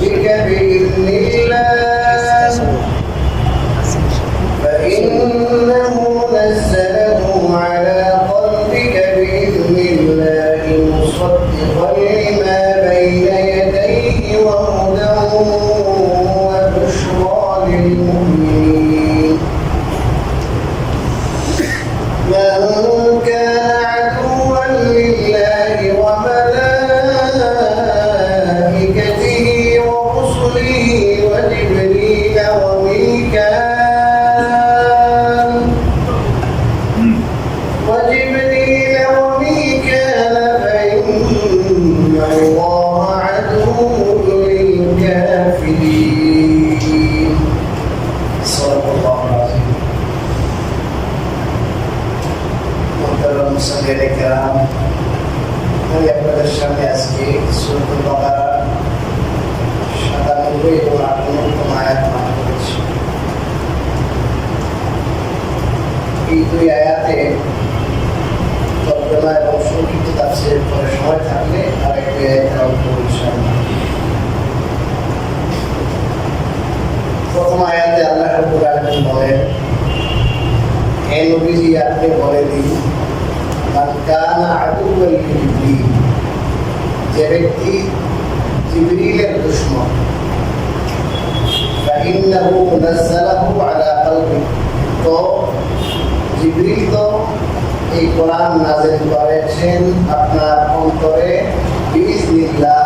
قلبك بإذن الله فإنه نزله على قلبك بإذن الله مصدقا لما بين يديه وهدى وبشرى للمؤمنين من كان عدوا لله وملائكته ورسله وجبريل وميكال فإن الله عدو للكافرين صدق الله العظيم محترم মুসলিম کرام আমি আপনাদের সামনে আজকে সূরাতুল বাকারা 97 এবং 98 আয়াত পাঠ করেছি। এই দুই আয়াতে তর্জমা এবং সংক্ষিপ্ত তাফসীরের পরে সময় থাকলে আরেকটি আয়াত তেলাওয়াত করব ইনশাআল্লাহ। প্রথম আয়াতে আল্লাহ রাব্বুল আলামিন বলেন, হে নবীজি আপনি বলে দিন, মান কানা আদুওয়ান লিজিবরিল, যে ব্যক্তি জিবরিলের দুশমন, ফাইন্নাহু নাযালাহু আলা কলবি, তো জিবরিল তো এই কোরআন নাযিল করেছেন আপনার অন্তরে বিইজনিল্লাহ,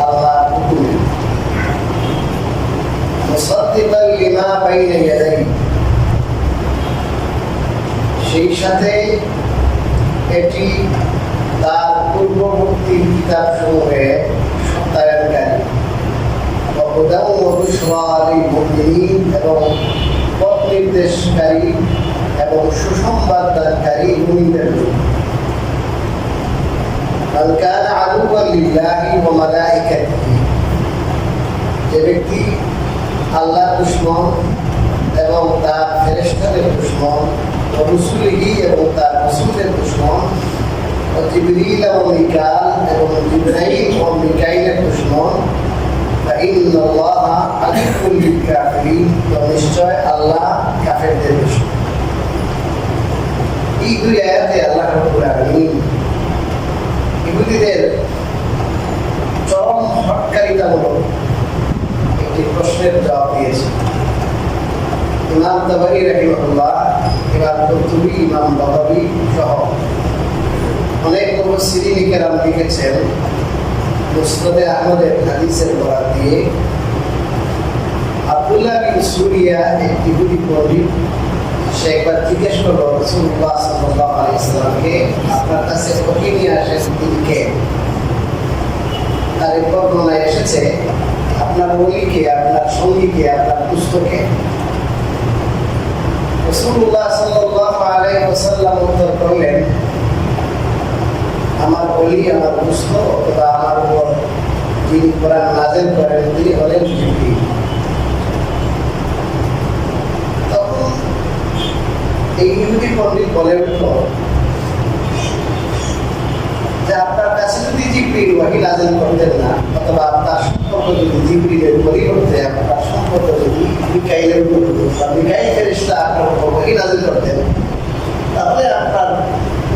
আল্লাহর হুকুমে, মুসাদ্দিকান লিমা বাইনা ইয়াদাইহি, সেই সাথে এটি তার পূর্ববর্তী কিতাবসমূহে সত্যায়নকারী, ওয়া বুশরা লিল মুমিনিন, এবং পথ নির্দেশকারী এবং সুসংবাদদানকারী মুমিনদের জন্য। মান কানা আদুওয়ান লিল্লাহি ওয়া মালাইকাতিহি, যে ব্যক্তি আল্লাহর দুশমন এবং তার ফেরেশতাদের দুশমন, ওয়া রুসুলিহি এবং তার রাসূলদের দুশমন, ওয়া জিবরিল ওয়া মিকাল এবং জিবরাইল ও মিকাইলের দুশমন, ফাইন্নাল্লাহা আদুও্বুল লিল কাফিরিন, তো নিশ্চয় আল্লাহ কাফেরদের দুশমন। এই দুই আয়াতে আল্লাহ রাব্বুল আলামিন ইহুদীদের চরম হটকারিতামূলক একটি প্রশ্নের জবাব দিয়েছে। ইমাম তাবারী রাহিমাহুল্লাহ, ইমাম কুরতুবী, ইমাম বাগাবী সহ অনেক মুফাসসিরিন কেরাম লিখেছেন, মুসনাদে আহমদের হাদিসের বরাত দিয়ে আব্দুল্লাহ বিন সুরিয়া এক ইহুদি পণ্ডিত, সে একবার জিজ্ঞেস করল রাসূলুল্লাহ সাল্লাল্লাহু আলাইহি ওয়াসাল্লামকে, আপনার কাছে ওহী নিয়ে আসেন তিনি কে? তার বর্ণনায় এসেছে, আপনার ওলিকে, আপনার সঙ্গীকে, আপনার পুস্তকে। রাসূলুল্লাহ সাল্লাল্লাহু আলাইহি ওয়াসাল্লাম উত্তর করলেন, আমার ওলি, আমার পুস্তক অথবা আমার উপর যিনি কোরআন নাযিল করেন তিনি হলেন জিবরিল। তখন এই ইহুদি পণ্ডিত বলে উঠল যে আপনার কাছে যদি জিবরিল ওহী নাযিল করতেন না, অথবা আপনার সম্পর্ক যদি জিবরিলের পরিবর্তে আপনার সম্পর্ক যদি মিকাইলের উপর হতো, বা মিকাইল ফেরেশতা আপনার উপর ওহী নাযিল করতেন, তাহলে আপনার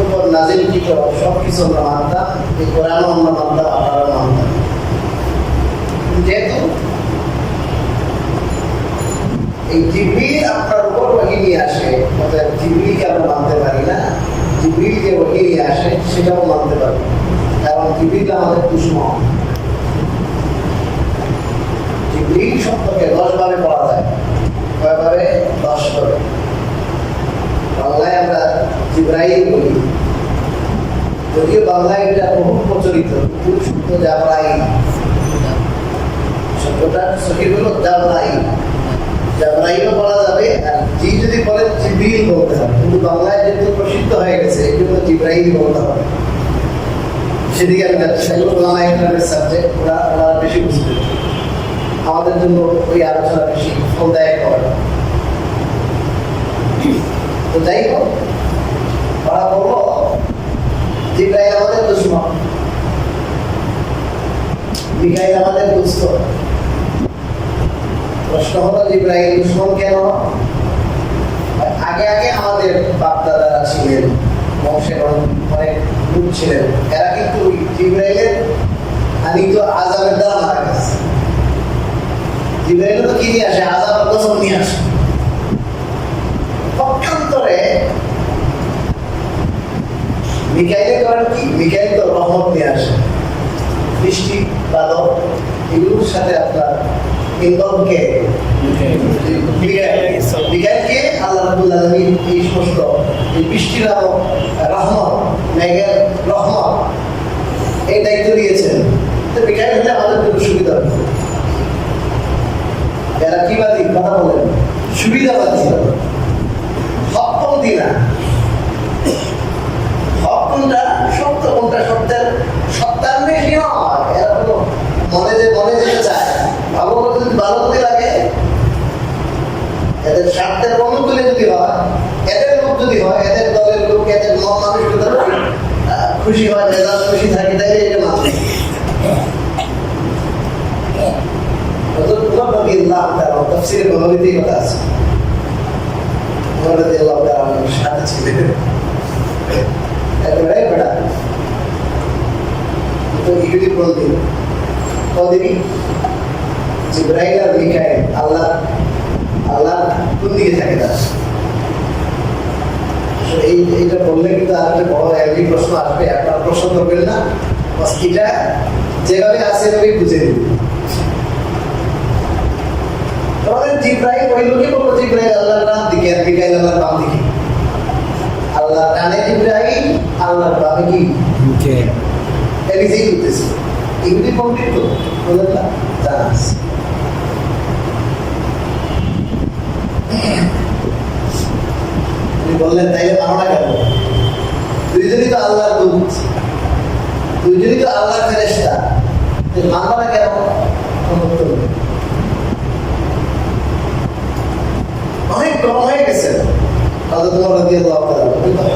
উপর নাযিলকৃত সব কিছু আমরা মানতাম, এই কোরআনও আমরা মানতাম, আপনারাও মানতাম। যেহেতু এই জিবরিল আপনার উপর ওহী নিয়ে আসে, অর্থাৎ জিবরিলকে আমরা মানতে পারি না, জিবরিল যে ওহী নিয়ে আসে সেটাও মানতে পারি, কারণ জিবরিল আমাদের দুশমন। জিবরিল শব্দকে 10 ভাবে পড়া যায়, কয়ভাবে? 10 ভাবে। বাংলায় আমরা জিবরাইল বলি, যদিও বাংলায় এটা বহু প্রচলিত, শব্দ জাবরাইল, শব্দটা সঠিক হলো জাবরাইল, জাবরাইলও বলা যাবে, আর জি যদি বলেন জিবরিল বলতে হবে, কিন্তু বাংলায় যেহেতু প্রসিদ্ধ হয়ে গেছে এই জন্য জিবরাইল বলতে হবে। সেদিকে আমি যাচ্ছি, সাবজেক্ট ওরা বেশি বুঝতে, আমাদের জন্য ওই আলোচনা বেশি ফলদায়ক হবে। তো যাই হোক, ওরা বললো জিবরাইল আমাদের দুশমন, মিকাইল আমাদের দুস্থ, প্রশ্ন হলো জিবরাইল দুশমন কেন? আগে আগে আমাদের বাপ দাদারা ছিলেন, বংশের অনেক লোক ছিলেন, এরা কিন্তু জিবরাইলের আনিত আযাবের দ্বারা মারা গেছে। জিবরাইল তো কি নিয়ে আসে? আযাব আর গজব নিয়ে আসে। পক্ষান্তরে মিকাইলে করেন কি? মিকাইল তো রহমত নিয়ে আসে, বৃষ্টি বাদল এগুলোর সাথে আপনার ইন্ধনকে মিকাইলকে আল্লাহ রাব্বুল আলামিন এই সমস্ত এই বৃষ্টির আলো রহমত, মেঘের রহমত এই দায়িত্ব দিয়েছেন। তো মিকাইল হলে আমাদের জন্য সুবিধা হবে। এরা কি বাদী কথা বলেন? সুবিধাবাদী, হকপন্থী না। হক কোনটা? সত্য কোনটা? সত্যার বেশি নয়। এরা তো মনে যেতে চায়, ভালো যদি ভালো যদি লাগে, এদের স্বার্থের অনুকূলে যদি হয়, এদের লোক যদি হয়, এদের দলের লোক, এদের মানুষ খুশি হয়, মেজাজ খুশি থাকে, তাই এটা মাত্র তফসিরে বলবিতেই কথা আছে। সাথে ছিলেন একেবারে বেড়া তো ইহুদি বলতে কদিনই জিবরাইল আর মিকাইল আল্লাহ কোন দিকে থাকে না। এইটা বললে কিন্তু আর একটা বড় এমনি প্রশ্ন আসবে। আপনার প্রশ্ন করবেন না, এটা যেভাবে আছে এভাবেই বুঝে দিন। তোমাদের জিবরাইল ওই লোকে বললো জিবরাইল আল্লাহর ডান দিকে আর মিকাইল আল্লাহর বাম দিকে। আল্লাহ ডানে জিবরাইল, আল্লাহর বামে কি মিকাইল। নিজেই করতেছে ইহুদি পণ্ডিত তো বলেন না, জানা আছে। বললেন তাইলে মানো না কেন? দুইজনই তো আল্লাহর দূত, দুইজনই তো আল্লাহর ফেরেশতা, মানবা না কেন? অনেক কম হয়ে গেছে।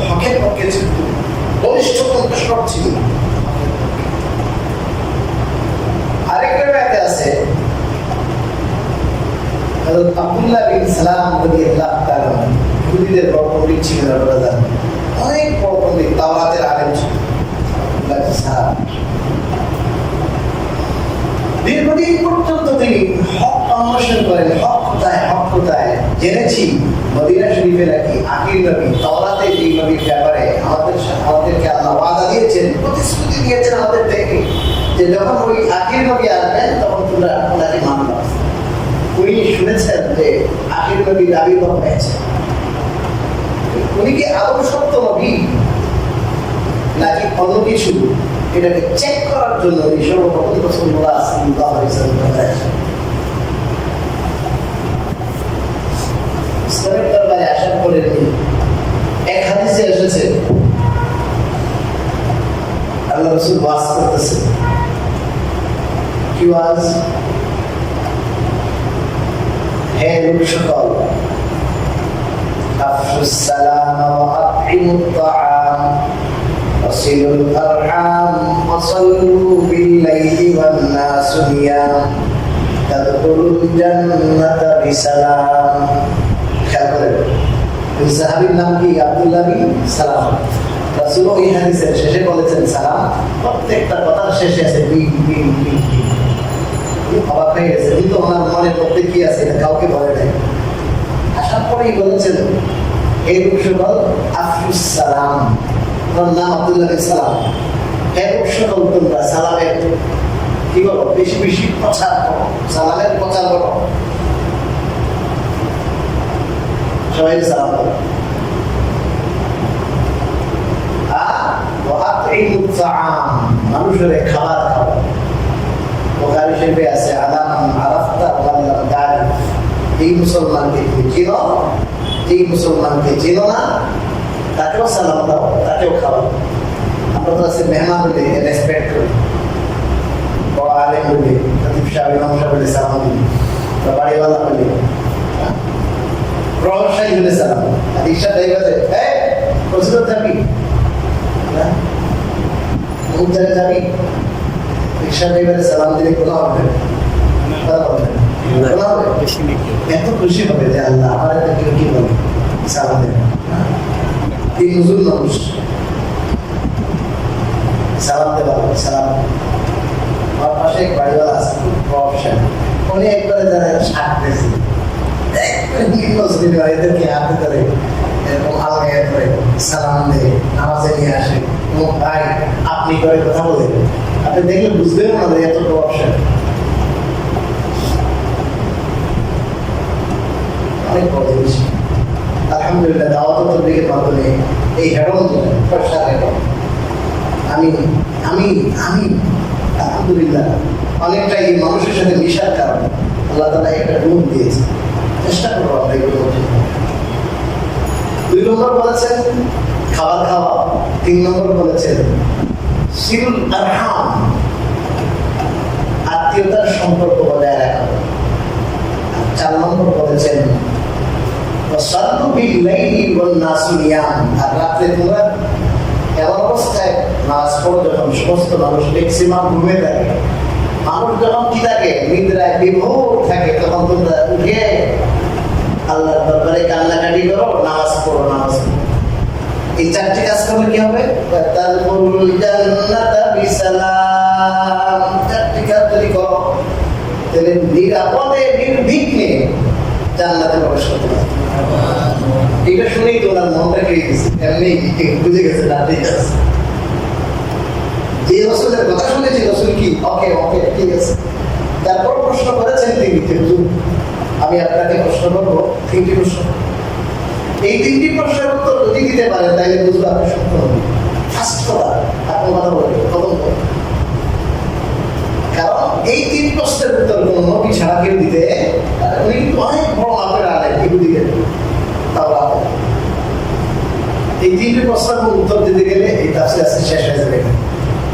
হকের পক্ষে ছিল, বলিষ্ঠ কণ্ঠস্বর ছিল। আরেকটা ব্যাপারে আছে, আব্দুল্লাহ বিন সালাম রাদিয়াল্লাহু তাআলা ইহুদিদের বড় পণ্ডিত ছিলেন। আপনারা অনেক বড় পণ্ডিত, তাওরাতের আলেম ছিলেন আব্দুল্লাহ বিন সালাম। দীর্ঘদিন পর্যন্ত তিনি হক অন্বেষণ করেন। হক কোথায় জেনেছি মদিনা শরীফে নাকি আখির নবী, তাওরাতে এই নবীর ব্যাপারে আমাদেরকে আল্লাহ ওয়াদা দিয়েছেন, প্রতিশ্রুতি দিয়েছেন আমাদের থেকে, যে যখন ওই আখির নবী আসবেন তখন তোমরা ওনাকে মানবা। উনি শুনেছেন যে আখির নবীর আবির্ভাব হয়েছে। উনি কি আদৌ সত্য নবী নাকি অন্য কিছু, এটাকে চেক করার জন্য এই সর্বপ্রথম রাসূলুল্লাহ সাল্লাল্লাহু আলাইহি ওয়াসাল্লাম ইসলামের দরবারে আসার পরে এক হাদিসে এসেছে আল্লাহ রাসূল ওয়াজ করতেছেন। কি ওয়াজ? হে লোক সকল, আফশুস সালাম ওয়া আতঈমুত তাআম ওয়াসিলুল আরহাম ওয়া সাল্লু বিল লাইলি ওয়ান নাসু নিয়াম তাদখুলুল জান্নাতা বিসালাম। খেয়াল করেন, ওই সাহাবীর নাম কি? আব্দুল্লাহ বিন সালাম। রাসূল এই হাদিসের শেষে বলেছেন সালাম, প্রত্যেকটা কথার শেষে আছে বিন বিন বিন। অবাক হয়ে গেছে, কিন্তু ওনার মনের মধ্যে কি আছে এটা কাউকে বলে নাই। আসার পরেই বলেছেন এই লোক সকল আফশুস সালাম, ওনার নাম আব্দুল্লাহ বিন সালাম। হে লোক সকল, তোমরা সালামের কি বলো? বেশি বেশি প্রচার করো, সালামের প্রচার করো। সবাই সালাম করো। মানুষের খাবার খাওয়া। বুখারী শরীফে আছে আলামান আরাফতা ওয়া লাম তারিফ, এই মুসলমানকে তুমি চিনো, এই মুসলমানকে চিনো না তাকেও সালাম দাও, তাকেও খাওয়াও। আমরা তো আছে মেহমান হলে রেসপেক্ট করি, বড় আলেম হলে, খতিব সাহেব, ইমাম সাহেব হলে সালাম দিই, বাড়িওয়ালা হলে, প্রভাবশালী হলে সালাম। আর রিক্সা ড্রাইভারে প্রচুর যাবি না, কোন জায়গায় যাবি, রিক্সা ড্রাইভারে সালাম দিলে কোনো হবে না, কোনো হবে। এত খুশি হবে যে আল্লাহ আমার একটা কেউ কি বলে সালাম দেন। এই নজরুল মানুষ সালাম দেওয়া সালাম। আমার পাশে এক বাড়িওয়ালা আছে, খুব প্রফেশন, উনি একবারে যারা সারতেছে এদেরকে হাতে ধরে এরকম আলগায় ধরে সালাম দেয়, নামাজে নিয়ে আসে। এবং ভাই আপনি করে কথা বলেন, আপনি দেখলে বুঝবেন না যে এত প্রফেশন। অনেক বড় জিনিস। আলহামদুলিল্লাহ দাওয়াত তবলিগের মাধ্যমে এই হেডন প্রসার হেডন আমি আমি আমি আলহামদুলিল্লাহ অনেকটা এই মানুষের সাথে মিশার কারণে আল্লাহ তাআলা একটা গুণ দিয়েছে। চেষ্টা করবো আমরা এগুলো। 2 নম্বর বলেছেন খাবার খাওয়া, 3 নম্বর বলেছেন সিলুল আরহাম, আত্মীয়তার সম্পর্ক বজায় রাখা, 4 নম্বর বলেছেন সাল্লু বিল লাইলি ওয়ান নাসু নিয়াম, আর রাতে তোমরা এমন অবস্থায় নামাজ পড়ো যখন সমস্ত মানুষ ম্যাক্সিমাম ঘুমে থাকে, মানুষ যখন কি থাকে নিদ্রায় বিভোর থাকে, তখন তোমরা উঠে আল্লাহর দরবারে কান্নাকাটি করো, নামাজ পড়ো, নামাজ পড়ো। এই 4টি কাজ করলে কি হবে? তাদখুলুল জান্নাতা বিসালাম। 4টি কাজ যদি করো তাহলে নিরাপদে নির্বিঘ্নে জান্নাতে প্রবেশ করতে পারবে। এটা শুনেই তো ওনার মনটা কেড়ে গেছে, এমনি বুঝে গেছে না, ঠিক আছে। যে রসুলের কথা শুনেছি, রসুল কি ওকে ওকে ঠিক আছে। তারপর প্রশ্ন করেছেন তিনি, আমি আপনাকে প্রশ্ন করবো 3টি প্রশ্ন। এই 3টি প্রশ্নের উত্তর যদি দিতে পারেন তাহলে বুঝবো আপনি সত্য হবেন। ফার্স্ট কথা আপনি কথা বলবেন, প্রথম কথা, কারণ এই 3 প্রশ্নের উত্তর কোন নবী ছাড়া কেউ দিতে, উনি কিন্তু অনেক বড় মাপের আলেন, কেউ দিতে তাও এই 3টি প্রশ্নের উত্তর দিতে গেলে এই তাফসীর আজকে শেষ হয়ে যাবে।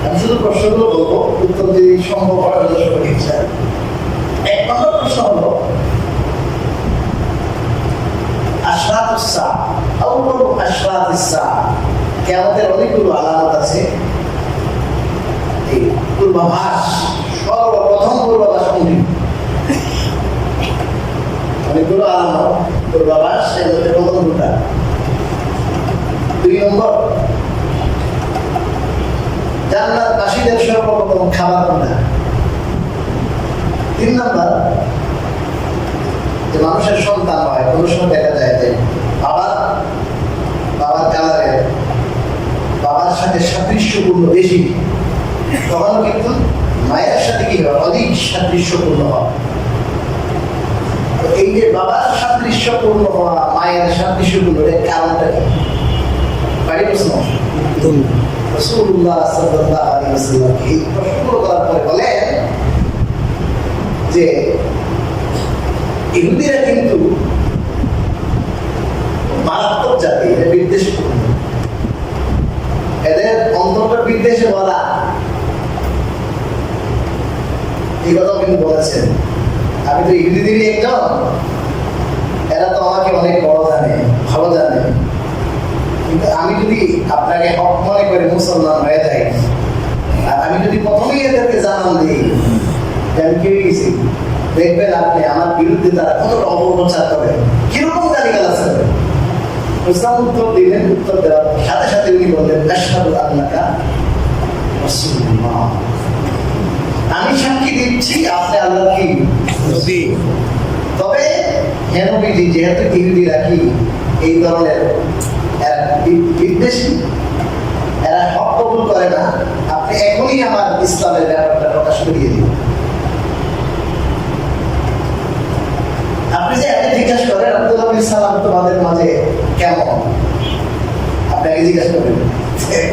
আমি শুধু প্রশ্নগুলো বলবো, উত্তর যদি সম্ভব হয় দর্শকের ইচ্ছা। 1 নম্বর প্রশ্ন হলো আশরাতুস সাআ, আউয়ালু আশরাতিস সাআ, কিয়ামতের অনেকগুলো আলামত আছে। এই পূর্বাভাস, সর্বপ্রথম পূর্বাভাস কোনটি? অনেকগুলো আলামত পূর্বাভাস, এর মধ্যে প্রথম দুটা। 2 নম্বর জান্নাতবাসীদের সর্বপ্রথম খাবার কোনটা? 3 নম্বর যে মানুষের সন্তান হয়, কোনো সময় দেখা যায় যে বাবার কালারে বাবার সাথে সাদৃশ্যপূর্ণ বেশি, তখন কিন্তু মায়ের সাথে কি হয়? অধিক সাদৃশ্যপূর্ণ হয়। এই যে বাবার সাদৃশ্যপূর্ণ হওয়া, মায়ের সাদৃশ্যপূর্ণ, এর কারণটা কি? বাড়ি প্রশ্ন। রাসূলুল্লাহ সাল্লাল্লাহু আলাইহি ওয়াসাল্লাম এই প্রশ্নগুলো করার পরে বলেন যে ইহুদিরা কিন্তু মারাত্মক জাতি, এরা বিদ্বেষপূর্ণ, এদের অন্তরটা বিদ্বেষে ভরা। এই কথা কিন্তু বলেছেন। আমি তো ইহুদিদেরই একজন, এরা তো আমাকে অনেক বড় জানে, ভালো জানে, কিন্তু আমি যদি আপনাকে হক মনে করে মুসলমান হয়ে যাই, আর আমি যদি প্রথমেই এদেরকে জানান দিই আমি কি হয়ে গেছি, দেখবেন আপনি আমার বিরুদ্ধে তারা কতটা অপপ্রচার করে, কিরকম গালিগালাজ করে। ইসলাম উত্তর দিলেন, উত্তর দেওয়ার সাথে সাথে উনি বললেন আশহাদু আন্নাকা রাসূলুল্লাহ, আমি সাক্ষী দিচ্ছি আপনি আল্লাহর কি নবী। তবে হে নবীজি, যেহেতু ইহুদিরা কি এই ধরনের বিদ্বেষী, এরা হক কবুল করে না, আপনি এখনই আমার ইসলামের ব্যাপারটা প্রকাশ করিয়ে দিন। আপনি যে এত জিজ্ঞাসা করেন আব্দুল্লাহ বিন সালাম তোমাদের মাঝে কেমন, আপনি আগে জিজ্ঞাসা করেন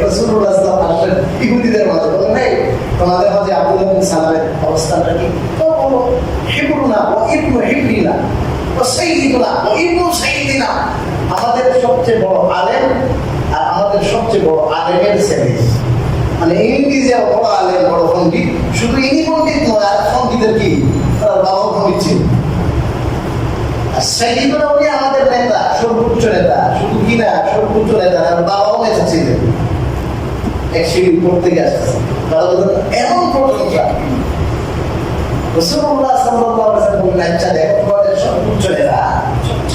রাসূলুল্লাহ সাল্লাল্লাহু আলাইহি ওয়াসাল্লাম ইহুদিদের মাঝে বলেন নাই তোমাদের মাঝে আব্দুল্লাহ বিন সালামের অবস্থানটা কি? তো বলো হিবরুনা ওয়া ইবনু হিবরিনা ওয়া সাইয়্যিদুনা ওয়া ইবনু সাইয়্যিদিনা, আমাদের সবচেয়ে বড় আলেম আর আমাদের সবচেয়ে বড় আলেমের ছেলে। মানে ইনি যে বড় আলেম, বড় পণ্ডিত, শুধু ইনি পণ্ডিত নয়, আর পণ্ডিতের কি তার বাবা পণ্ডিত ছিল। আর সাইয়্যিদুনা উনি আমাদের নেতা, সর্বোচ্চ নেতা, শুধু কি না সর্বোচ্চ নেতা, আর বাবাও নেতা ছিলেন। এক সিঁড়ি উপর থেকে আসতেছে, এমন প্রশংসা। রাসূলুল্লাহ সাল্লাল্লাহু আলাইহি ওয়াসাল্লাম বললেন, আচ্ছা দেখো তোমাদের সর্বোচ্চ নেতা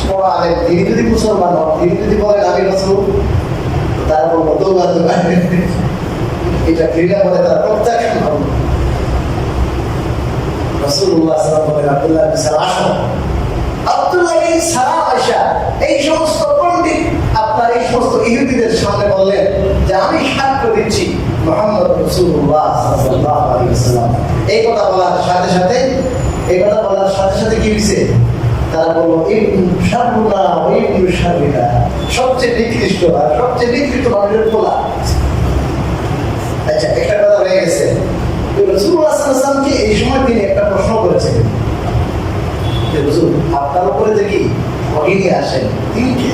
বড় আলেম, তিনি যদি মুসলমান হন, তিনি যদি বলেন আমি রাসূল, তারা বলবো দৌড়া দৌড়া, এটা ঘৃণা করে তারা প্রত্যাখ্যান করবে। রাসূলুল্লাহ সাল্লাল্লাহু আলাইহি ওয়াসাল্লাম বললেন, আব্দুল্লাহ আসো। আব্দুল্লাহ এই সালাম আয়েশা এই সমস্ত পণ্ডিত আপনার এই সমস্ত ইহুদিদের সামনে বললেন যে আমি সাক্ষ্য দিচ্ছি মুহাম্মদ রাসূলুল্লাহ সাল্লাল্লাহু আলাইহি ওয়াসাল্লাম। এই কথা বলার সাথে সাথে কি হয়েছে? তারা বলল ইবনু শাররুনা ওয়া ইবনু শাররিনা, সবচেয়ে নিকৃষ্ট আর সবচেয়ে নিকৃষ্ট মানুষের পোলা। আচ্ছা, একটা কথা হয়ে গেছে। রাসূলুল্লাহ সাল্লাল্লাহু আলাইহি ওয়াসাল্লামকে এই সময় তিনি একটা প্রশ্ন করেছেন যে হুজুর আপনার উপরে যে কি ওহী নিয়ে আসেন তিনি কে?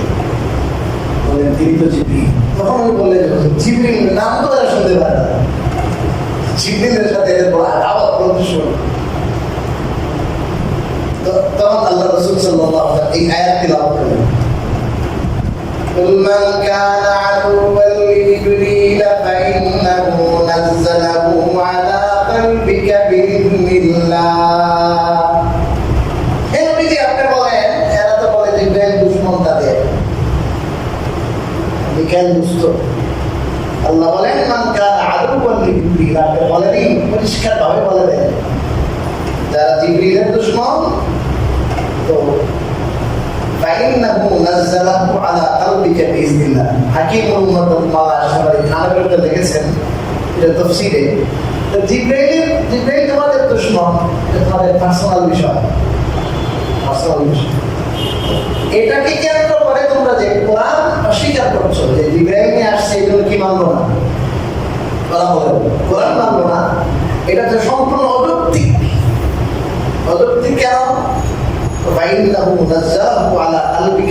বলেন তিনি তো জিবরিল। তখন উনি বললেন জিবরিল নাম তো এরা শুনতে পারে না, জিবরিলের সাথে এদের বড় আদাওয়াত প্রদর্শন। তখন আল্লাহ রাসূল সাল্লাল্লাহু আলাইহি ওয়াসাল্লাম এই আয়াত তিলাওয়াত করলেন, قل من كان عدوا لجبريل فإنه نزله على قلبك بإذن الله। এই নবীজি আপনি বলেন, এরা তো বলে যে জিবরাইল দুশমন তাদের, মিকাইল দুষ্ট। আল্লাহ বলেন মান কানা আদুওয়ান লিজিবরিল, আপনি বলেনই পরিষ্কার ভাবে বলে দেন যারা জিবরিলের দুশমন, তো فإنه نزله على قلبك بإذن الله। হাকিম মুহাম্মদ মাওলানা আশরাফী থানভীতে লিখেছেন এটা তাফসীরে, তো জিবরাইল তোমাদের দুশমন, এটা তোমাদের পার্সোনাল বিষয়। এটাকে কেন্দ্র করে তোমরা যে কোরআন অস্বীকার করছো যে জিবরাইল নিয়ে আসছে, এগুলো কি মানলো না? কোরআন মানলো না, এটা তো সম্পূর্ণ অযৌক্তিক।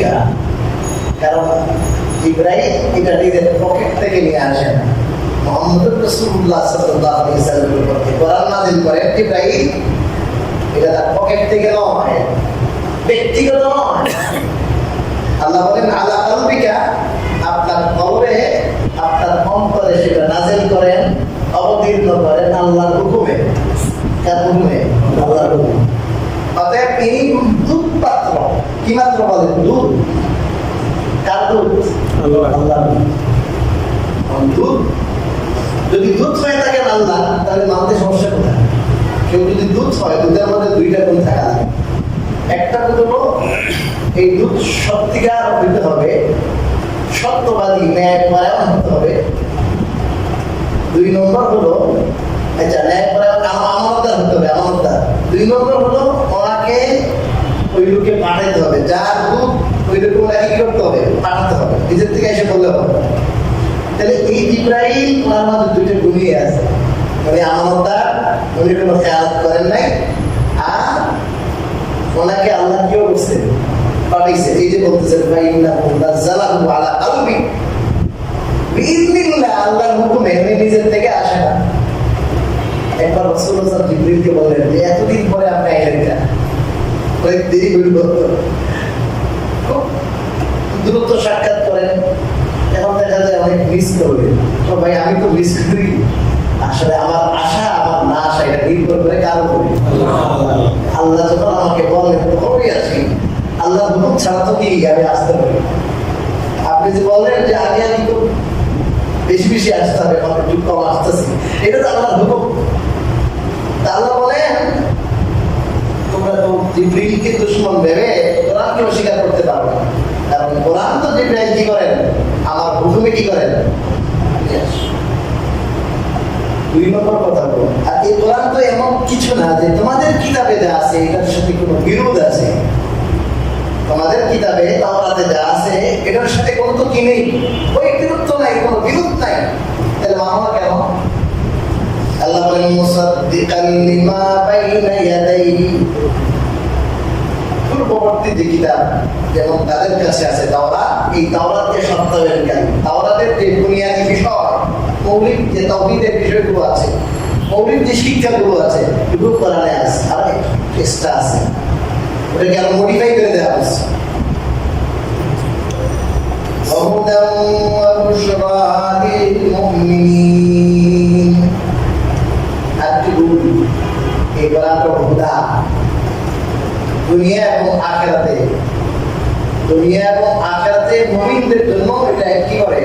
কেন? কারণ জিবরাইল এটা নিজের পকেট থেকে নিয়ে আসেন, মুহাম্মদ রাসূলুল্লাহ সাল্লাল্লাহু আলাইহি ওয়াসাল্লামের উপর কোরআন নাযিল করেন জিবরাইল, এটা তার পকেট থেকে নয়, ব্যক্তিগত নয়। আল্লাহ বলেন আলা কালবিকা, আপনার কলবে, আপনার অন্তরে সেটা নাযিল করেন, অবতীর্ণ করেন আল্লাহর হুকুমে। কার হুকুমে? আল্লাহর হুকুমে। অতএব এই দুধ পাত্র, কি মাত্র বলেন? দুধ। কার দুধ? আল্লাহর দুধ। যদি দুধ হয়ে থাকেন আল্লাহ, তাহলে মানতে সমস্যা কোথায়? কেউ যদি দুধ হয়, দুধের মধ্যে দুইটা গুণ থাকা লাগে। একটা গুণ হলো এই দুধ সত্যিকার হইতে হবে, সত্যবাদী, ন্যায়পরায়ণ হতে হবে। 2 নম্বর হলো আচ্ছা ন্যায়পরায়ণ আমানতদার হতে হবে, আমানতদার। 2 নম্বর হলো ওনাকে ওই লোকে পাঠাইতে হবে, যার দুধ ওই লোকে ওনাকে কি করতে হবে? পাঠাতে হবে, নিজের থেকে এসে বললে হবে। তাহলে এই জিবরাইল ওনার মধ্যে দুইটা গুণই আছে, উনি আমানতদার, উনি কোনো খেয়ালত করেন নাই, আর ওনাকে আল্লাহ কেউ বলছে পাঠাইছে। এই যে বলতেছেন ফাইন্নাহু নাযালাহু আলা কলবি বিইذنিল্লাহ, আল্লাহর হুকুমে, উনি নিজের থেকে আসে না। একবার রাসূলুল্লাহ জিবরিলকে বললেন যে এতদিন পরে আপনি আইলেন না, অনেক দেরি হইল, খুব দ্রুত সাক্ষাৎ করেন, এখন দেখা যায় অনেক মিস করবেন। তো ভাই আমি তো মিস করি, আসলে আমার আশা আমার না আসা এটা নির্ভর করে কারো করি। আল্লাহ যখন আমাকে বলেন তখনই আসি, আল্লাহ হুকুম ছাড়া তো কি আমি আসতে পারি? আপনি যে বলেন যে আগে আমি তো বেশি আসতে হবে, এখন একটু কম আসতেছি, এটা তো আল্লাহর হুকুম। আল্লাহ বলেন তোমরা তো জিবরিলকে দুশমন ভেবে কোরআনকে অস্বীকার করতে পারবে না, কারণ কোরআন তো জিবরাইল কি করেন? আমার হুকুমে কি করেন? 2 নম্বর কথা বলো। আর এই কোরআন তো এমন কিছু না যে তোমাদের কিতাবে যা আছে এটার সাথে কোনো বিরোধ আছে। তোমাদের কিতাবে তাওরাতে যা আছে এটার সাথে কোনো তো কি নেই, ওই বিরোধ নাই, কোনো বিরোধ নাই। তাহলে মামলা কেন? আল্লাহ বলেন মুসাদ্দিকাল লিমা বাইনা ইয়াদাইহি, পূর্ববর্তী যে কিতাব যেমন তাদের কাছে আছে তাওরাত, এই তাওরাতকে সত্যায়নকারী, তাওরাতের যে বুনিয়াদী বিষয়, মৌলিক যে তাওহীদের বিষয়গুলো আছে, মৌলিক যে শিক্ষাগুলো আছে, এগুলো কোরআনে আছে, আর এক্সট্রা আছে, ওটাকে আরো মডিফাই করে দেওয়া হচ্ছে। وهدى وبشرى للمؤمنين। এই কোরআন হুদা, দুনিয়া এবং আখিরাতে। দুনিয়া এবং আখিরাতে মুমিনদের জন্য এটা কি করে?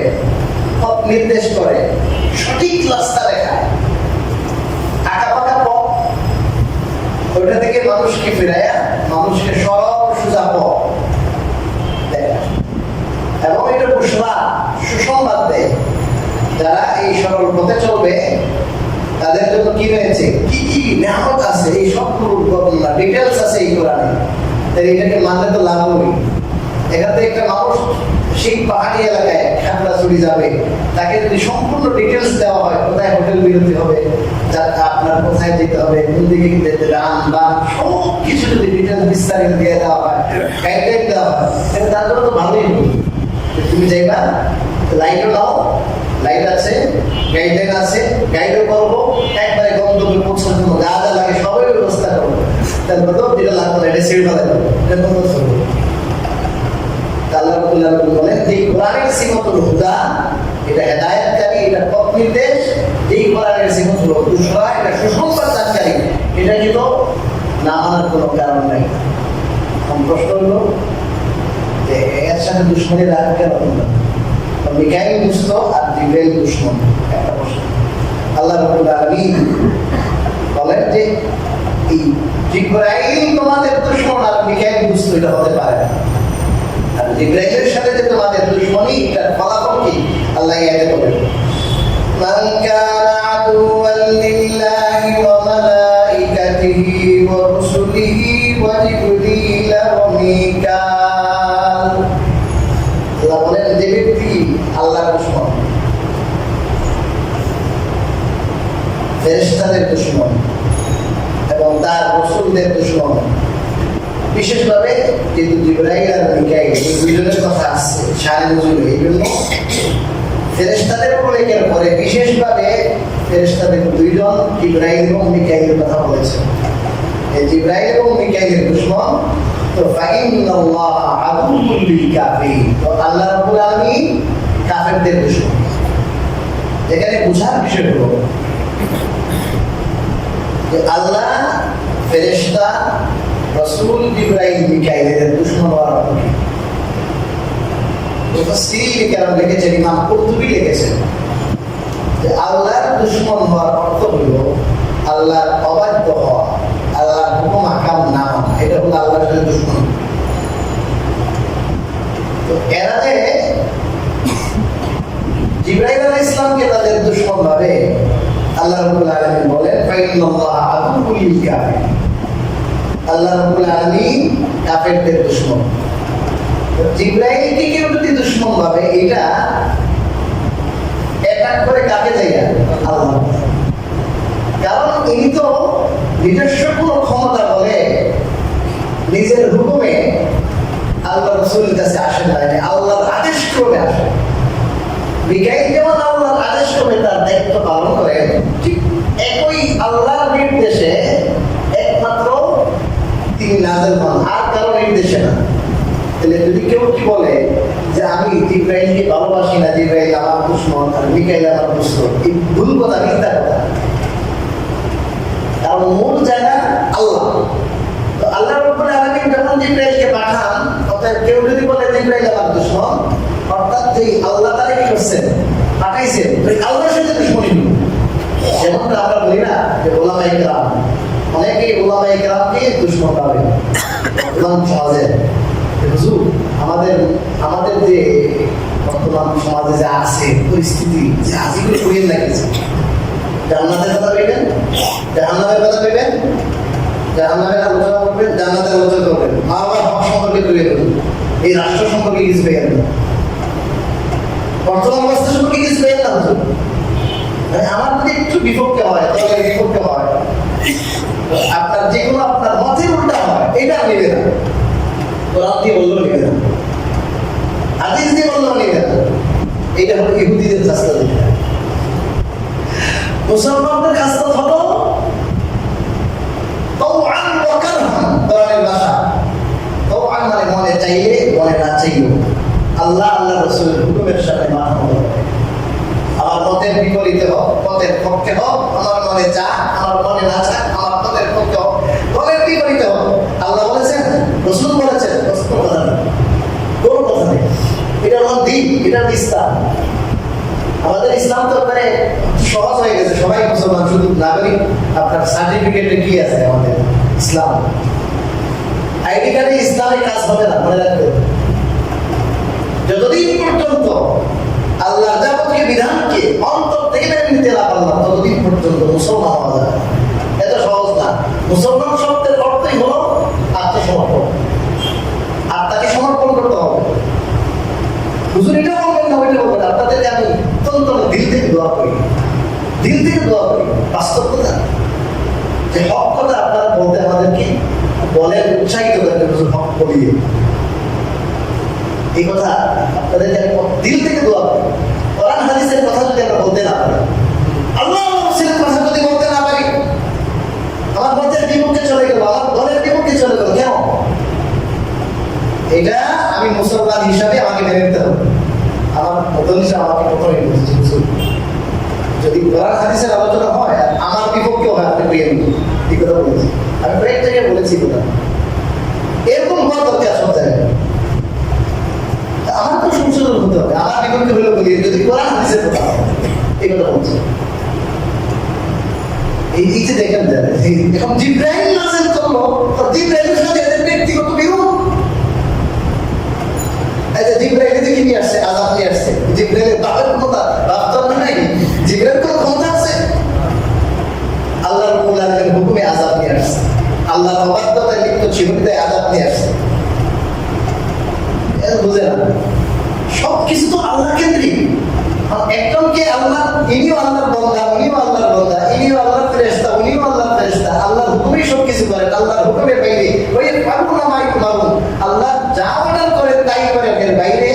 পথ নির্দেশ করে, সঠিক রাস্তা দেখায়। আঁকাবাঁকা পথ, ওইটা থেকে মানুষকে ফিরাইয়া মানুষকে সরল সোজা পথ দেখায়। এবং এটা বুশরা, সুসংবাদ দেয়, যারা এই সরল পথে চলবে তাদের জন্য কি রয়েছে, কি কি নিয়ামত আছে, এই সবগুলোর বর্ণনা ডিটেলস আছে এই কোরআনে। তাই এটাকে মানলে তো লাভ হবে। এখান থেকে একটা মানুষ সেই পাহাড়ি এলাকায় খাগড়াছড়ি যাবে, তাকে যদি সম্পূর্ণ ডিটেলস দেওয়া হয়, কোথায় হোটেল বিরতি হবে, আপনার কোথায় যেতে হবে, কোন দিকে যেতে, রান বা সব কিছু যদি ডিটেলস বিস্তারিত দিয়ে দেওয়া হয়, গাইডলাইন দেওয়া হয়, তাহলে তার জন্য তো ভালোই হবে। তুমি যাইবা, লাইটও নাও, লাইট আছে, গাইডলাইন আছে, গাইডও করবো, একবারে গন্তব্যে পৌঁছানোর জন্য যা যা লাগে সবই ব্যবস্থা করবো। তারপর তো যেটা লাগবে না, এটা ছেড়ে ফেলে দেবো, এটা বন্ধ করবো। আল্লাহ রাব্বুল আলামিন বলেন, এই কোরআনের সিফাতুল হুদা, এটা হেদায়েতকারী, এটা পথ নির্দেশ। এই কোরআনের সিফাতুল বুশরা, এটা সুসংবাদ দানকারী। এটা কিন্তু না মানার কোনো কারণ নাই। প্রশ্ন হলো যে এর সাথে দুশমনী রাখা কেন? মিকাইল দুষ্ট আর জিবরাইল দুশমন, একটা প্রশ্ন। আল্লাহ রাব্বুল আলামিন বলেন যে এই জিবরাইল তোমাদের দুশমন আর মিকাইল দুষ্ট, এটা হতে পারে না। আর জিবরাইলের সাথে যে তোমাদের দুশমনী, এটার ফলাফল কি? আল্লাহ ইয়াতে বলেন, মান কানা আদুওয়ান লিল্লাহি ওয়া মালাইকাতিহি ওয়া রুসুলিহি ওয়া জিবরিল ওয়া মিকাল। আল্লাহ বলেন, যে ব্যক্তি আল্লাহর দুশমন, ফেরেশতাদের দুশমন এবং তার রাসূলদের দুশমন, বিশেষভাবে যেহেতু জিবরাইল আর মিকাইল এই দুইজনের কথা আসছে শানে নজুলে, এই জন্য ফেরেশতাদের উল্লেখের পরে বিশেষভাবে ফেরেশতাদের দুইজন জিবরাইল এবং মিকাইলের কথা বলেছেন। এই জিবরাইল এবং মিকাইলের দুশমন, তো ফাইন্নাল্লাহ আদুউল লিল কাফিরিন, তো আল্লাহ রাব্বুল আলামিন কাফেরদের দুশমন। এখানে বুঝার বিষয় হলো যে আল্লাহ, ফেরেশতা, রাসূল, জিবরাইল, মিকাইলের দুশমন হওয়ার অর্থ কি? মুফাসসিরিন কেরাম লিখেছেন, ইমাম কুরতুবী লিখেছেন যে আল্লাহর দুশমন হওয়ার অর্থ হলো আল্লাহর অবাধ্য হওয়া, আল্লাহর হুকুম আহকাম না মানা, এটা হলো আল্লাহর সাথে দুশমন। তো এরা যে জিবরাইল আলাইহিস সালামকে তাদের দুশমন ভাবে, আল্লাহ রাব্বুল আলামিন বলেন, ফাইন্নাল্লাহ আদুউল লিল কাফিরিন, আল্লাহ রাব্বুল আলামিন কাফেরদের দুশমন। জিবরাইলকে কেউ যদি দুশমন ভাবে, এটা অ্যাটাক করে কাকে জায়গা? আল্লাহ। কারণ ইনি তো নিজস্ব কোনো ক্ষমতা বলে নিজের হুকুমে আল্লাহ রাসূলের কাছে আসেন না, আল্লাহর আদেশ ক্রমে আসে। মিকাইল যেমন আল্লাহর আদেশ ক্রমে তার দায়িত্ব পালন করে, ঠিক একই আল্লাহর নির্দেশে একমাত্র তিনি নাযিল হন, আর কারো নির্দেশে না। তাহলে যদি কেউ কি বলে যে আমি জিবরাইলকে ভালোবাসি না, জিবরাইল আমার দুশমন আর মিকাইল আমার দুশমন, এই ভুল কথা, মিথ্যা কথা। কারণ মূল জায়গা আল্লাহ। তো আল্লাহ রাব্বুল আলামিন যখন জিবরাইলকে পাঠান, অর্থাৎ কেউ যদি বলে জিবরাইল আমার দুশমন, অর্থাৎ যে আল্লাহ তারা কি করছেন, পাঠাইছেন, ওই আল্লাহর সাথে দুশমনী হলো। যেমনটা আমরা বলি না যে ওলামায়ে কেরাম, অনেকেই ওলামায়ে কেরামকে দুশমন ভাবে। বর্তমান সমাজে হুজুর, আমাদের যে বর্তমান সমাজে যা আছে পরিস্থিতি, যে আজিগুলো করিয়ে লাগিয়েছে, জান্নাতের কথা বলবেন, জাহান্নামের কথা বলবেন, জাহান্নামের আলোচনা করবেন, জান্নাতের আলোচনা করবেন, মা বাবার হক সম্পর্কে তুলে ধরবেন, এই রাষ্ট্র সম্পর্কে কিছু পেয়ে না, বর্তমান অবস্থা সম্পর্কে কিছু পেয়ে না। হুজুর আমার যদি একটু বিপক্ষে হয়, তাহলে বিপক্ষে হয়, আপনার যে কোনো আপনার মতের উল্টা হয়, এটা নেবে না। কোরআন দিয়ে বললেও নেবে না, হাদিস দিয়ে বললেও নেবে না। এটা হলো ইহুদিদের রাস্তা দিতে। মুসলমানদের খাসলত হলো তাওআন ওয়া কারহান, কোরআনের ভাষা। তাওআন মানে মনে চাইলে, মনে না চাইলেও আল্লাহ আল্লাহ রাসূলের হুকুমের সাথে মানা হবে। আমার মতের বিপরীতে হোক, মতের পক্ষে হোক, আমার মনে চা, আমার মনে না চা, আমার মতের পক্ষে হোক, মনের বিপরীতে হোক, আল্লাহ বলেছেন এটা ইসলাম। আমাদের ইসলাম তো মানে সহজ হয়ে গেছে, সবাই মুসলমান, শুধু নাগরিক আপনার সার্টিফিকেটে কি আছে আমাদের ইসলাম। আইডি কার্ডে ইসলামের কাজ হবে না, মনে রাখবে। যতদিন পর্যন্ত আল্লাহ যাবতীয় বিধানকে অন্তর থেকে মেনে নিতে না পারলাম, ততদিন পর্যন্ত মুসলমান হওয়া যাবে। এত সহজ না। মুসলমান শব্দের অর্থই হলো আত্মসমর্পণ। আত্মাকে সমর্পণ করতে হবে। হুজুর এটা বলবেন না, ওইটা বলবেন। আপনাদেরকে আমি অত্যন্ত দিল থেকে দোয়া করি, দিল থেকে দোয়া করি। বাস্তব কথা, যে হক কথা আপনারা বলতে আমাদেরকে বলেন, উৎসাহিত করেন, হুজুর হক বলিয়ে। এই কথা আপনাদেরকে আমি দিল থেকে দোয়া করি। কোরআন হাদিসের কথা যদি আমরা বলতে না পারি, আল্লাহ রাসূলের কথা যদি বলতে না পারি, আমার মতের বিপক্ষে চলে গেল, আমার দলের বিপক্ষে চলে গেল, কেন? এটা আমি মুসলমান হিসাবে আমাকে মেনে নিতে হবে। আমার দল হিসাবে আমাকে প্রথমে বলছি, যদি কোরআন হাদিসের আলোচনা হয় আর আমার বিপক্ষে হয়, আপনি পেয়ে নিন। এই কথা বলেছি, আমি কয়েক জায়গায় বলেছি কথা। এরকম হওয়া দরকার সব জায়গায়। আমার তো সংশোধন হতে হবে, আমার বিপক্ষে হলে বলি, যদি কোরআন হাদিসের কথা হয়, এই কথা বলছি। এই যে দেখেন এখন জিব্রাইল নাযিল করলো, তো জিব্রাইলের সাথে এদের ব্যক্তিগত বিরোধ। এই যে জিব্রাইল এদিকে নিয়ে আসছে, আযাব নিয়ে আসছে। জিব্রাইলের বাপের ক্ষমতা, বাপ তো নাই, জিব্রাইল কোনো ক্ষমতা আছে? আল্লাহ রাব্বুল আলামিনের হুকুমে আযাব নিয়ে আসছে। আল্লাহর অবাধ্যতায় লিপ্ত ছিল, তাই আযাব নিয়ে আসছে। বুঝে না, সবকিছু তো আল্লাহ কেন্দ্রিক। একজনকে আল্লাহ, ইনিও আল্লাহর বান্দা, উনিও আল্লাহর বান্দা, ইনিও আল্লাহর ফেরেশতা, উনিও আল্লাহর ফেরেশতা। আল্লাহর হুকুমেই সবকিছু করেন, আল্লাহর হুকুমের বাইরে ওই ফারুনা মাই মারুন, আল্লাহ যা অর্ডার করেন তাই করেন, এর বাইরে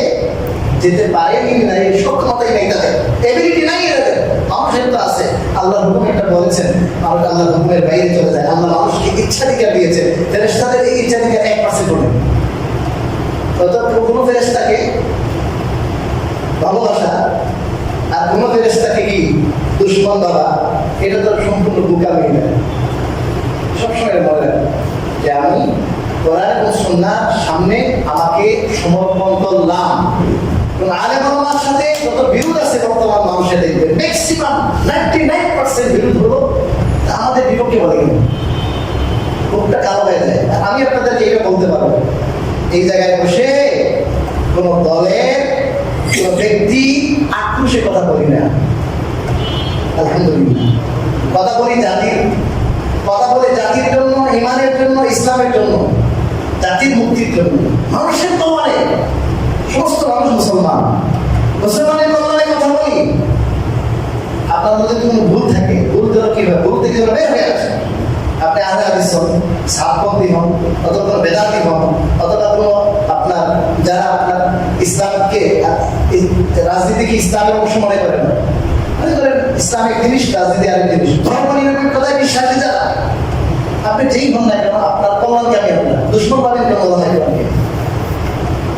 যেতে পারেন না। এই সক্ষমতাই নাই তাদের, এবিলিটি নাই এদের। মানুষের তো আছে, আল্লাহর হুকুম একটা বলেছেন, মানুষ আল্লাহর হুকুমের বাইরে চলে যায়। আল্লাহ মানুষকে ইচ্ছাধিকার দিয়েছেন, ফেরেশতাদের এই ইচ্ছাধিকার 1% নেই। কোনো ফেরেশতাকে ভালোবাসা আর কোনো ফেরেশতাকে কি দুশমন বাবা, এটা তো সম্পূর্ণ বোকামি। সবসময় মনে রাখবেন যে আমি কোরআন এবং সুন্নাহর সামনে আমাকে সমর্পণ করলাম। আলেম ওলামার সাথে যত বিরোধ আছে বর্তমান মানুষের, দেখবে ম্যাক্সিমাম 99% বিরোধ হলো আমাদের বিপক্ষে বলে গেল, মুখটা কালো হয়ে যায়। আমি আপনাদেরকে এটা বলতে পারবো, এই জায়গায় বসে কোন দলের কোন ব্যক্তি আক্রোশে কথা বলি না, আলহামদুলিল্লাহ। কথা বলি জাতির, কথা বলি জাতির জন্য, ইমানের জন্য, ইসলামের জন্য, জাতির মুক্তির জন্য, মানুষের কল্যাণে। সমস্ত মানুষ মুসলমান, মুসলমানের কল্যাণে কথা বলি। আপনার মধ্যে কোনো ভুল থাকে, ভুল যেন কি হয়, ভুল থেকে যেন বের হয়ে আসে। আপনি আহলে হাদিস হন, সাতপন্থী হন, অথবা কোনো বেদাতি হন, অথবা কোনো আপনার যারা আপনার ইসলামকে রাজনীতিকে ইসলামের অংশ মনে করেন, মনে করেন ইসলামিক জিনিস, রাজনীতি আরেক জিনিস, ধর্ম নিরপেক্ষতায় বিশ্বাসী যারা, আপনি যেই হন না কেন, আপনার কল্যাণ কামী হবে না। দুশ্মন পাবেন কেন? ওলামায়ে কেরামকে।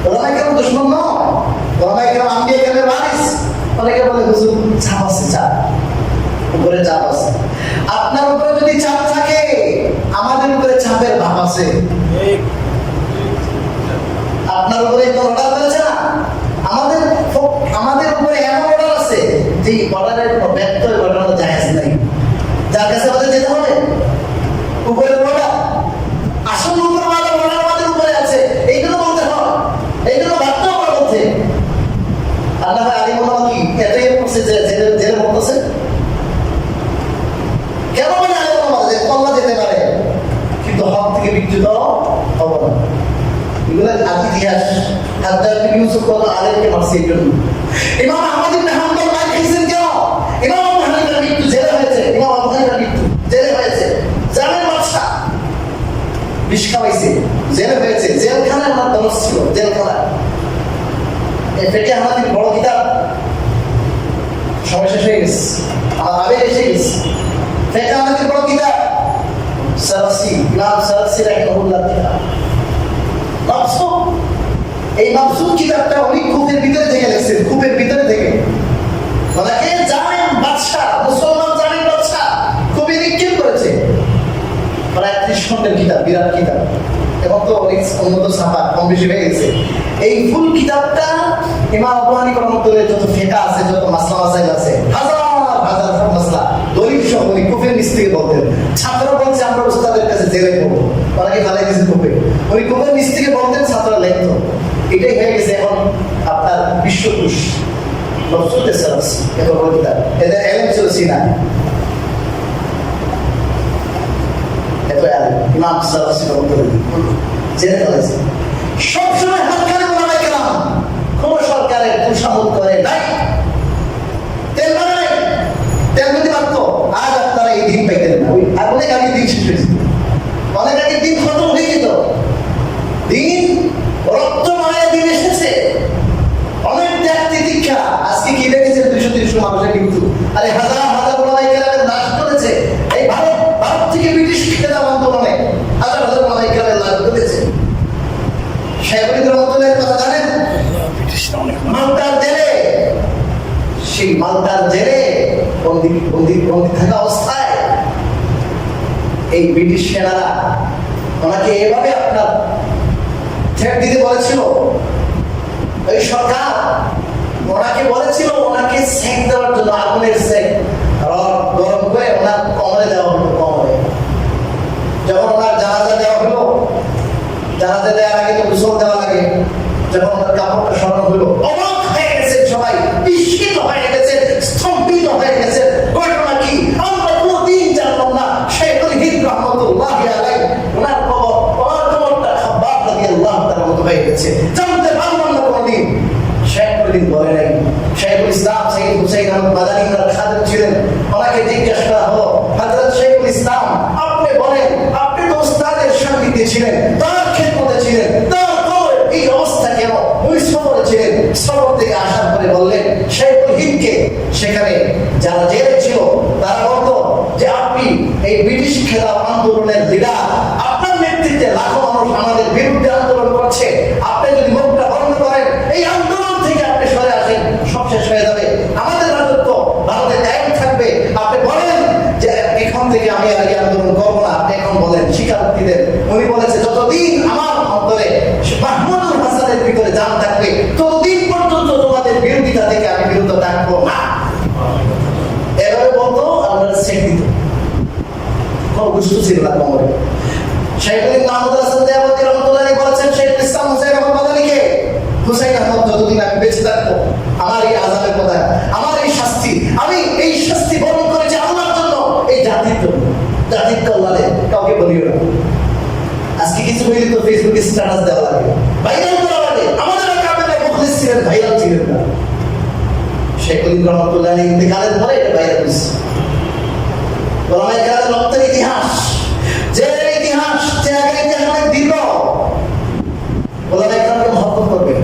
ওলামায়ে কেরাম দুশ্মন নয়, ওলামায়ে কেরাম আম্বিয়া কেরামের ওয়ারিস। অনেকে বলে হুজুর চাপ আছে, চাপ উপরে চাপ আছে। আপনার উপরে যদি চাপ থাকে, আমাদের উপরে চাপের ভাব আছে। আপনার উপরে অর্ডার করেছে না, আমাদের উপরে এমন অর্ডার আছে যে অর্ডারের ব্যর্থ ঘটানো জায়েজ নাই। যার কাছে আমাদের যেতে হবে, উপরে অর্ডার, আসল উপর অর্ডার আমাদের উপরে আছে, এইগুলো বলতে হয়, এইগুলো ভাবতে হবে বলতে। আল্লাহ আলী মোল্লা কি এটাই করছে যে জেলে বলতেছে কেন? বলে আলী মোল্লা যে কল্লা যেতে পারে, কিন্তু হক থেকে বিচ্যুত হবো না। এগুলো ইতিহাস। হাজ্জাজ বিন ইউসুফ কত আলেমকে মারছে এই জন্য। ইমাম আহমদ ইবনে হাম্বল মার খেয়েছেন কেন? ইমাম আবু হানিফার মৃত্যু জেলে হয়েছে, ইমাম আবু হানিফার মৃত্যু জেলে হয়েছে। জালেম বাদশা বিষ খাওয়াইছে, জেলে হয়েছে। জেলখানায় ওনার দরজ ছিল, জেলখানায়। এই ফিকহে হানাফির বড় কিতাব, সময় শেষ হয়ে গেছে, আমার আবেগ এসে গেছে। ফিকহে হানাফির বড় কিতাব সারাসি, ইমাম সারাসি রাহিমাহুল্লাহ কিতাব মাবসুত। এই মাবসুত কিতাবটা উনি কূপের ভিতরে থেকে লিখছেন, কূপের ভিতরে থেকে। ওনাকে জালেম বাদশা, মুসলমান জালেম বাদশা কবি নিক্ষেপ করেছে। প্রায় 30 খণ্ডের কিতাব, বিরাট কিতাব। এখন তো অনেক উন্নত ছাপা কম বেশি হয়ে গেছে। এই ফুল কিতাবটা ইমাম আবু হানিফা রাহমাতুল্লাহ যত ফিকহ আছে, যত মাসলা মাসাইল আছে, হাজার হাজার মাসলা দলিল সহ উনি কুফের নিচ থেকে বলতেন। ছাত্ররা বলছে আমরা উস্তাদের কাছে জেলে পড়বো, ওনাকে ফালাই দিয়েছে কুফে। উনি কুফের নিচ থেকে বলতেন, ছাত্ররা লিখতো। এটাই হয়ে গেছে এখন আপনার বিশ্বকোষ নফসুতে সালাস এত বড় কিতাব। এদের এলম ছিল সিনা, এত এলম ইমাম সালাস জেনে ফেলেছে। সবসময় হাত কানে বলা গেলাম, কোন সরকারের তুষামত করে নাই, তেল বানাই, তেল যদি মাত্র আজ আপনারা এই দিন পাইতেন না। ওই অনেক আগে দিন শেষ হয়েছে, অনেক আগে দিন খতম হয়ে যেত। দিন রক্ত মায়ের দিন এসেছে, অনেক ত্যাগ তিতিক্ষা। আজকে কি দেখেছেন 200-300 মানুষের মৃত্যু, আরে হাজার হাজার ওলামায়ে কেরামের নাশ করেছে। এই ভারত থেকে ব্রিটিশ খেলাফ আন্দোলনে হাজার হাজার ওলামায়ে কেরামের লাশ করেছে। শাইখুল রহমতুল্লাহর কথা জানেন? মালটার জেলে, সেই মালটার জেলে বন্দি থাকা অবস্থায় এই ব্রিটিশ সেনারা ওনাকে এভাবে আপনার থ্রেট দিতে বলেছিল। এই সরকার ওনাকে বলেছিল ওনাকে সেক দেওয়ার জন্য, আগুনের সেক গরম করে ওনার কমরে দেওয়া হলো। কমরে যখন ওনার জানাজা দেওয়া হলো, জানাজা দেওয়ার আগে তো গোসল দেওয়া লাগে, যখন ওনার কাপড়টা সরানো হলো, অবাক হয়ে গেছে সবাই, বিস্মিত হয়ে গেছে, স্তম্ভিত হয়ে গেছে। ঘটনা কি আমরা কোনদিন জানলাম না। শাইখুল হিন্দ রহমতুল্লাহি আলাইহি ওনার কবরটা খাব্বাব রাদিয়াল্লাহু তাআলার মতো হয়ে গেছে, জানতে পারলাম না কোনদিন। শাইখুল হিন্দ বলে নাই, শাইখুল ইসলাম সৈয়দ হুসাইন আহমদ মাদানী ওনার খাদেম ছিলেন। ওনাকে জিজ্ঞাসা করা হলো, হযরত শাইখুল ইসলাম আপনি বলেন, আপনি তো উস্তাদের সান্নিধ্যে ছিলেন, তার খেদমতে ছিলেন, তার এই অবস্থা কেন? উনি সফরে ছিলেন, সফর থেকে আসার পরে বললেন শাইখুল হিন্দকে সেখানে যারা জেলে ছিল তারা বলতো যে আপনি এই ব্রিটিশ খেলাফ আন্দোলনের লিডার, আপনার নেতৃত্বে লাখো মানুষ আমাদের বিরুদ্ধে আন্দোলন করছে, আপনি যদি মুখটা বন্ধ করেন, এই আন্দোলন থেকে আপনি সরে আসেন, সব শেষ হয়ে যাবে, আমাদের রাজত্ব ভারতে কায়েম থাকবে। আপনি বলেন যে এখন থেকে আমি আর এই আন্দোলন করবো না, আপনি এখন বলেন, স্বীকারোক্তি দেন। উনি বলেছে যতদিন আমার অন্তরে মাহমুদুল হাসানের ভিতরে জান থাকবে, ততদিন পর্যন্ত তোমাদের বিরোধিতা থেকে আমি বিরত থাকবো না। এভাবে বলতো, আমরা সেট দিত, কোনো গুরুত্ব ছিল না কমরে। শাইখুল মাহমুদ হাসান দেওবন্দি রহমতুল্লাহি বলেছেন, শাইখুল ইসলাম হুসাইন আহমদ মাদানীকে, হুসাইন আহমদ যতদিন আমি বেঁচে থাকবো, আমার এই আযাবের কথা, আমার এই শাস্তি, আমি এই শাস্তি বরণ করেছি আল্লাহর জন্য, এই জাতির জন্য, জাতির কল্যাণে, কাউকে বলিও না। আজকে কিছু হইলে তো ফেসবুকে স্ট্যাটাস দেওয়া লাগে, ভাইরাল করা লাগে। আমাদের কামেরা মুখলিস ছিলেন, ভাইরাল ছিলেন না। শাইখুল রহমতুল্লাহি ইন্তেকালের পরে এটা ভাইরাল হয়েছে। ওলামায়ে কেরামের রক্তের ইতিহাস, যে ইতিহাস, যে আগের ইতিহাস অনেক দীর্ঘ। ওলামায়ে কেরামকে মহব্বত করবেন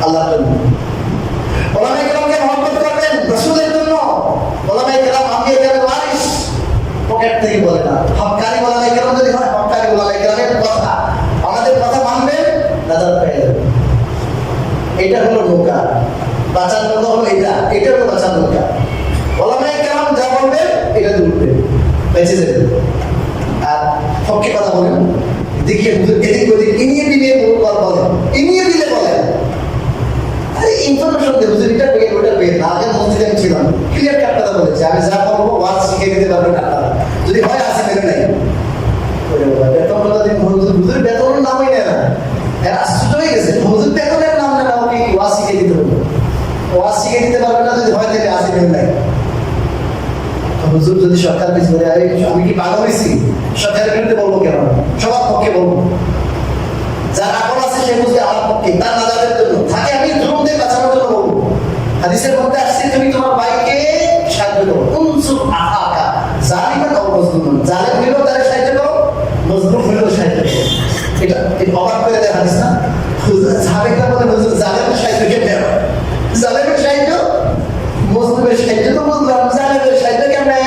আল্লাহর জন্য, ওলামায়ে কেরামকে মহব্বত করবেন রাসূলের জন্য। ওলামায়ে কেরাম আম্বিয়া কেরামের ওয়ারিস, পকেট থেকে বলে না। হক্কানি ওলামায়ে কেরাম যদি হয়, হক্কানি ওলামায়ে কেরামের কথা, আমাদের কথা মানবেন, নাজাত পেয়ে যাবেন। এটা হলো নৌকা, বাঁচার নৌকা হলো এটা হলো বাঁচার নৌকা। ওলামায়ে কেরাম যা বলবেন এটা উঠবে, বেঁচে যাবে। আর পক্ষে কথা বলেন, দেখিয়ে এদিক ওদিক ইনিয়ে বিলিয়ে বলেন, ইনিয়ে বিলে বলেন, আরে ইনফরমেশন দেবো যে এটা পেয়ে ওটা পেয়ে না। আগে মসজিদে আমি ছিলাম, ক্লিয়ার কাট কথা বলেছে, আমি যা বলবো ওয়াজ শিখে দিতে পারবেন আপনারা, যদি হয় আসে নেবে নাই। বেতন কথা দিন, হুজুর বেতনের নামই নেয় না, এর আশ্চর্য হয়ে গেছে। হুজুর বেতনের নাম নেয় না, ওকে ওয়াজ শিখে দিতে হবে, ওয়াজ শিখে দিতে পারবেন না, যদি হয় তাহলে আসে নেবে নাই। হুজুর যদি সরকার পিছনে, আমি কি পাগল হয়েছি? সরকারের বিরুদ্ধে বলবো কেন? সবার পক্ষে বলবো। যার আকল আছে সে বুঝবে আমার পক্ষে, তার নাজাতের জন্য থাকে, আমি জুলুম থেকে বাঁচানোর জন্য বলবো। হাদিসের মধ্যে আসছে, তুমি তোমার ভাইকে সাহায্য করো, উনসুর আখাকা যালিমান আও মাজলুমান, জালেম হইলেও তারে সাহায্য করো, মজলুম হইলেও সাহায্য করো। এটা অবাক করে দেয় হাদিস না? সাহাবীরা বলে হুজুর জালেমের সাহায্য কেমনে হয়? জালেমের সাহায্য, মজলুমের সাহায্য তো বুঝলাম, জালেমের সাহায্য কেমনে?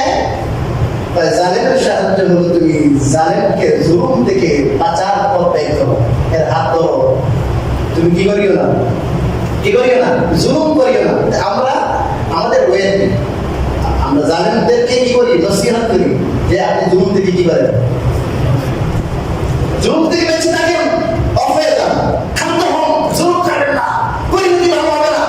জালেমের সাহায্য হলো তুমি জালেমকে জুলুম থেকে বাঁচার পথ ত্যাগ করো, এর হাত ধরো, তুমি কি করিও না, কি করিও না, জুলুম করিও না। আমরা আমাদের ওয়ে, আমরা জালেমদেরকে কি করি, নসিহত করি যে আপনি জুলুম থেকে কি করেন, জুলুম থেকে বেঁচে থাকেন, অফ হয়ে যান, ক্ষান্ত হন, জুলুম করেন না, পরিণতি ভালো হবে না।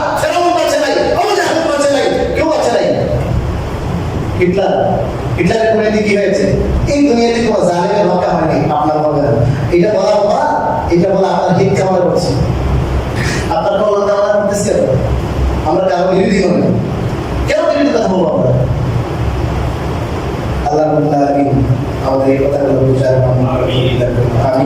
হিটলারের পরিণতি কি হয়েছে? এই দুনিয়াতে কোনো জালেমের হক হয়নি, আপনার হবে না। এটা বলার পর এটা বলা আপনার হিত কামনা করছে, আপনার কল্যাণ কামনা করতেছে। আমরা কারো বিরোধী নই, কেন বিরোধী কথা বলবো আমরা? আল্লাহ রাব্বুল আলামিন আমাদের এই কথাগুলো বুঝার আমি